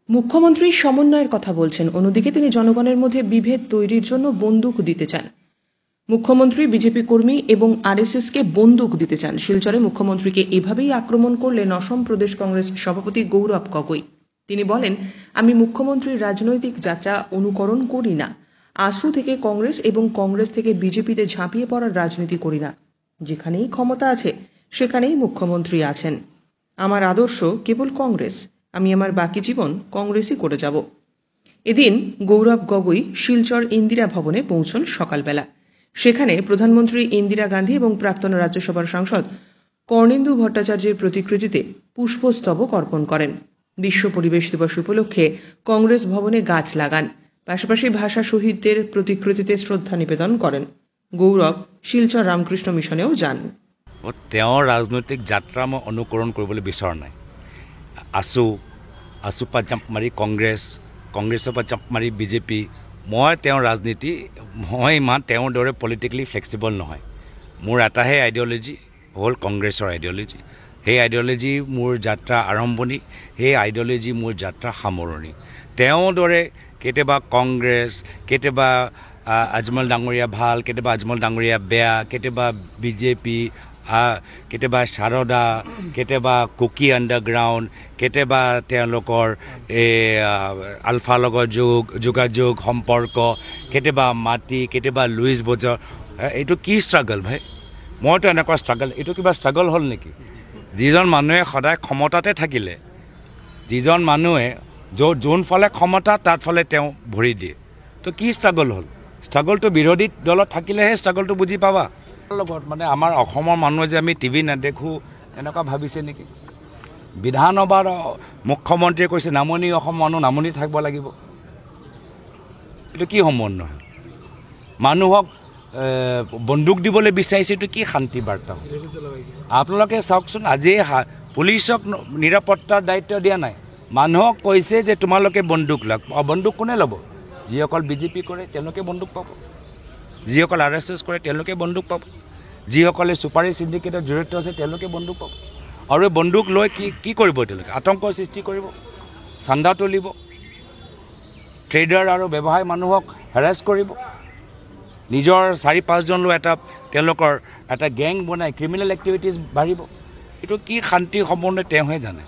মুখ্যমন্ত্রী সমন্বয়ের কথা বলছেন, অন্যদিকে তিনি জনগণের মধ্যে বিভেদ তৈরির জন্য বন্দুক দিতে চান। মুখ্যমন্ত্রী বিজেপি কর্মী এবং আরএসএসকে বন্দুক দিতে চান। শিলচরে মুখ্যমন্ত্রীকে এভাবেই আক্রমণ করলেন অসম প্রদেশ কংগ্রেস সভাপতি গৌরব গগৈ। তিনি বলেন, আমি মুখ্যমন্ত্রীর রাজনৈতিক যাত্রা অনুকরণ করি না। আসু থেকে কংগ্রেস এবং কংগ্রেস থেকে বিজেপিতে ঝাঁপিয়ে পড়ার রাজনীতি করি না। যেখানেই ক্ষমতা আছে সেখানেই মুখ্যমন্ত্রী আছেন। আমার আদর্শ কেবল কংগ্রেস। আমি আমার বাকি জীবন কংগ্রেসই করে যাব। এদিন গৌরব গগৈ শিলচর ইন্দিরা ভবনে পৌঁছন সকালবেলা। সেখানে প্রধানমন্ত্রী ইন্দিরা গান্ধী এবং প্রাক্তন রাজ্যসভার সাংসদ কর্ণেন্দু ভট্টাচার্যের প্রতিকৃতিতে পুষ্পস্তবক অর্পণ করেন। বিশ্ব পরিবেশ দিবস উপলক্ষে কংগ্রেস ভবনে গাছ লাগান। পাশাপাশি ভাষা শহীদদের প্রতিকৃতিতে শ্রদ্ধা নিবেদন করেন। গৌরব শিলচর রামকৃষ্ণ মিশনেও যান। তেওঁৰ ৰাজনৈতিক যাত্ৰা মই অনুকৰণ কৰিবলৈ বিচৰা নাই। আসুৰ পৰা জাম্প মাৰি কংগ্ৰেছৰ পৰা জাম্প মাৰি বিজেপি, মই তেওঁৰ ৰাজনীতি, মই ইমান তেওঁৰ দৰে পলিটিকেলি ফ্লেক্সিবল নহয়। মোৰ এটাহে আইডিঅ'লজি হ'ল কংগ্ৰেছৰ আইডিঅ'লজি। সেই আইডিঅ'লজি মোৰ যাত্ৰা আৰম্ভণি, সেই আইডিঅ'লজি মোৰ যাত্ৰা সামৰণি। তেওঁৰ দৰে কেতিয়াবা কংগ্ৰেছ, কেতিয়াবা আজমল ডাঙৰীয়া ভাল, কেতিয়াবা আজমল ডাঙৰীয়া বেয়া, কেতিয়াবা বিজেপি, কেতিয়াবা সাৰদা, কেতিয়াবা কুকি আণ্ডাৰগ্ৰাউণ্ড, কেতিয়াবা তেওঁলোকৰ আলফাৰ লগত যোগাযোগ সম্পৰ্ক, কেতিয়াবা মাটি, কেতিয়াবা লুইচ বজাৰ। এইটো কি ষ্ট্ৰাগল ভাই? মইতো এনেকুৱা ষ্ট্ৰাগল, এইটো কিবা ষ্ট্ৰাগল হ'ল নেকি? যিজন মানুহে সদায় ক্ষমতাতে থাকিলে, যিজন মানুহে যোনফালে ক্ষমতা তাতফালে তেওঁ ভৰি দিয়ে, তো কি ষ্ট্ৰাগল হ'ল? ষ্ট্ৰাগলটো বিৰোধী দলত থাকিলেহে ষ্ট্ৰাগলটো বুজি পাবা। লগত মানে আমাৰ অসমৰ মানুহে যে আমি টিভি নেদেখোঁ এনেকুৱা ভাবিছে নেকি? বিধানসভাৰ মুখ্যমন্ত্ৰীয়ে কৈছে নামনি অসম মানুহ নামনি থাকিব লাগিব। এইটো কি সম্বন্ধ? মানুহক বন্দুক দিবলৈ বিচাৰিছে, এইটো কি শান্তি বাৰ্তা? আপোনালোকে চাওকচোন, আজি পুলিচক নিৰাপত্তাৰ দায়িত্ব দিয়া নাই, মানুহক কৈছে যে তোমালোকে বন্দুক লওক। বন্দুক কোনে ল'ব? যিসকল বিজেপি কৰে তেওঁলোকে বন্দুক পাব, যিসকল আৰএছএছ কৰে তেওঁলোকে বন্দুক পাব, যিসকলে চুপাৰী চিণ্ডিকেটত জড়িত আছে তেওঁলোকে বন্দুক পাব। আৰু এই বন্দুক লৈ কি কৰিব? তেওঁলোকে আতংকৰ সৃষ্টি কৰিব, চান্দা তুলিব, ট্ৰেডাৰ আৰু ব্যৱসায়ী মানুহক হেৰাছ কৰিব, নিজৰ 4-5জন লৈ তেওঁলোকৰ এটা গেং বনাই ক্ৰিমিনেল এক্টিভিটিজ বাঢ়িব। এইটো কি শান্তি সম্বন্ধে তেওঁহে জানে।